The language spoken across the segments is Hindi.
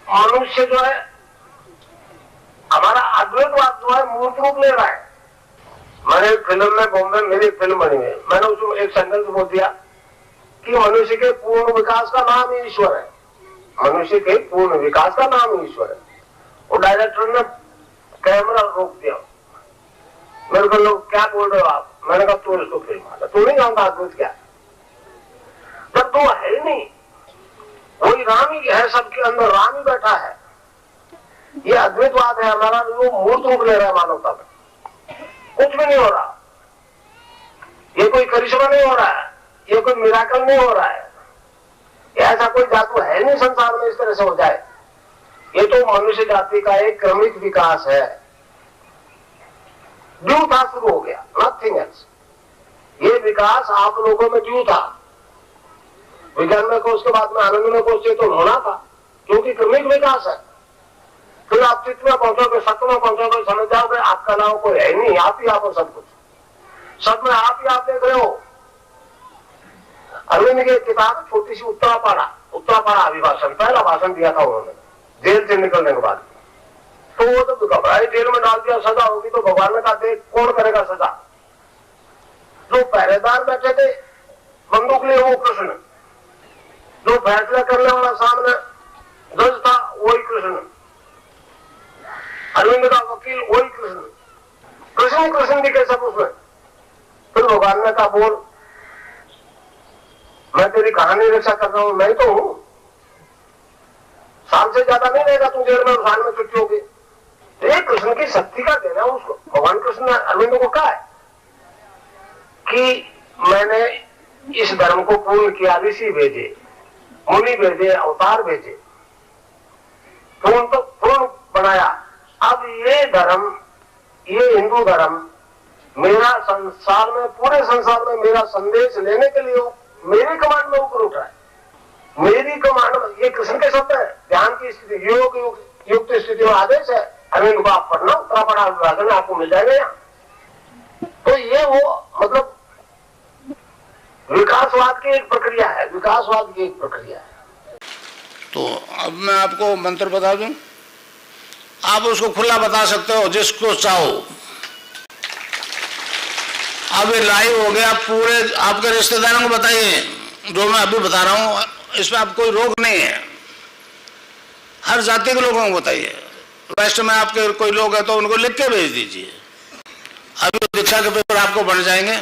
मनुष्य जो है, हमारा अद्वैतवाद जो है मूर्त रूप ले रहा है। मैंने एक फिल्म में, बॉम्बे में मेरी एक फिल्म बनी है, मैंने उसमें एक सेंटेंस बोल दिया कि मनुष्य के पूर्ण विकास का नाम ही ईश्वर है। मनुष्य के पूर्ण विकास का नाम ही ईश्वर है। वो डायरेक्टर ने कैमरा रोक दिया। मेरे को लोग, क्या बोल रहे हो आप? मैंने कहा तू इसको फिल्म आना, तू नहीं जानता अद्वैत क्या। जब तो है ही नहीं, वही राम ही है, सबके अंदर राम ही बैठा है। ये अद्वैतवाद है हमारा, वो मूर्त रूप ले रहा है मानवता में। कुछ भी नहीं हो रहा, ये कोई करिश्मा नहीं हो रहा है, ये कोई मिराकल नहीं हो रहा है, ऐसा कोई जादू है नहीं संसार में इस तरह से हो जाए। ये तो मनुष्य जाति का एक क्रमिक विकास है। ड्यू था, शुरू हो गया, नथिंग एल्स। ये विकास आप लोगों में ड्यू था, विज्ञान में कोर्स के बाद में आनंद में कोर्स तो होना था, क्योंकि क्रमिक विकास है। फिर आप चित्त में पहुंचोगे, सत्य में पहुंचोगे, समझ जाओगे आपका नाम कोई है नहीं, आप ही आप हो सब कुछ। सब में आप ही आप देख रहे हो। अरविंद की किताब छोटी सी उत्तरापाड़ा अभिभाषण, पहला भाषण दिया था उन्होंने जेल से निकलने के बाद। तो वो तो घबराए, जेल में डाल दिया, सजा होगी। तो भगवान ने कहा देख कौन करेगा सजा। जो पहरेदार बैठे थे बंदूक लिए, वो कृष्ण। जो फैसला करने वाला सामने जज था, वही कृष्ण। अरविंद का वकील वही कृष्ण। कृष्ण कृष्ण दिखे सब उसमें। फिर भगवान ने कहा बोल, मैं तेरी कहानी रक्षा कर रहा हूं, मैं तो हूं। साल से ज्यादा नहीं रहेगा तू जेल में, साल में छुट्टी होगी। ये कृष्ण की शक्ति का देना उसको। भगवान कृष्ण ने अरविंद को कहा है कि मैंने इस धर्म को पूर्ण किया, ऋषि भेजे, मुनि भेजे, अवतार भेजे, पूर्ण तो पूर्ण बनाया। अब ये धर्म, ये हिंदू धर्म मेरा संसार में, पूरे संसार में मेरा संदेश लेने के लिए मेरी कमांड में ऊपर उठ रहा है। मेरी कमांड में, ये कृष्ण के शब्द है, ध्यान की स्थिति, योग युक्त स्थिति में आदेश है। अरविंद को आप पढ़ना, उत्तरापाड़ा विभाजन में आपको मिल जाएगा यहाँ। तो ये वो मतलब विकासवाद की एक प्रक्रिया है, विकासवाद की एक प्रक्रिया है। तो अब मैं आपको मंत्र बता दूं, आप उसको खुला बता सकते हो जिसको चाहो। अब ये लाइव हो गया, पूरे आपके रिश्तेदारों को बताइए जो मैं अभी बता रहा हूं, इसमें आप कोई रोक नहीं है। हर जाति के लोगों को बताइए। वेस्ट में आपके कोई लोग हैं तो उनको लिख के भेज दीजिए। अभी दीक्षा के पेपर आपको बन जाएंगे।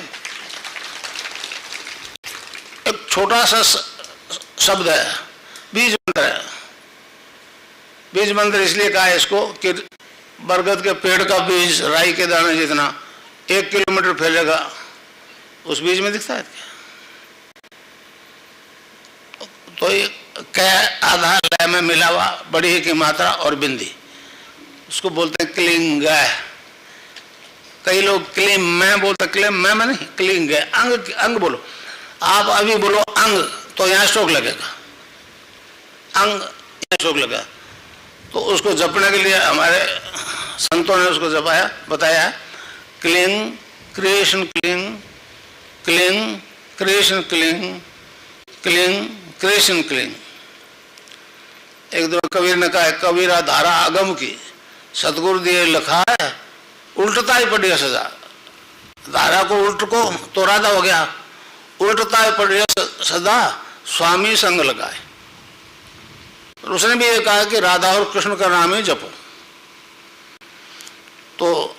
एक छोटा सा शब्द है, बीज मंत्र है। बीज मंत्र इसलिए कहा है इसको कि बरगद के पेड़ का बीज राई के दाने जितना 1 किलोमीटर फैलेगा, उस बीज में दिखता है क्या? तो ये क्या आधा लय में मिला हुआ, बड़ी ही की मात्रा और बिंदी, उसको बोलते हैं क्लिंग। कई लोग क्लीम मैं बोलते, क्लीम मैं नहीं, क्लिंग। अंग अंग बोलो, आप अभी बोलो अंग तो यहाँ स्ट्रोक लगेगा, अंग यहाँ स्ट्रोक लगा। तो उसको जपने के लिए हमारे संतों ने उसको जपाया, बताया cling creation cling, cling creation cling, cling creation cling. एक दो कबीर ने कहा है, कबीरा धारा अगम की सतगुरु दिए लिखा है, उल्टता ही पड़ी है सजा। धारा को उल्ट को तो राधा हो गया, उल्टता ही पड़ी है सदा, स्वामी संग लगाए। उसने भी ये कहा कि राधा और कृष्ण का नाम ही जपो। तो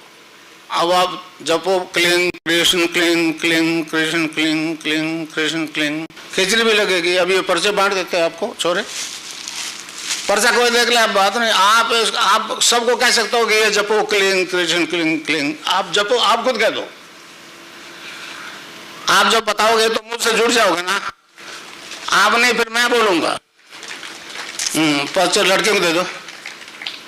अब आप जपो क्लिंग कृष्ण क्लिंग, क्लिंग कृष्ण क्लिंग, क्लिंग कृष्ण क्लिंग। खिचड़ी भी लगेगी। अब ये पर्चे बांट देते हैं आपको छोरे, पर्चा कोई देख ले, आप बात नहीं। आप सबको कह सकते हो कि ये जपो क्लिंग कृष्ण क्लिंग क्लिंग। आप जपो, आप खुद कह दो। आप जब बताओगे तो मुझसे जुड़ जाओगे ना। आप नहीं, फिर मैं बोलूंगा। पर्चे लड़के को दे दो।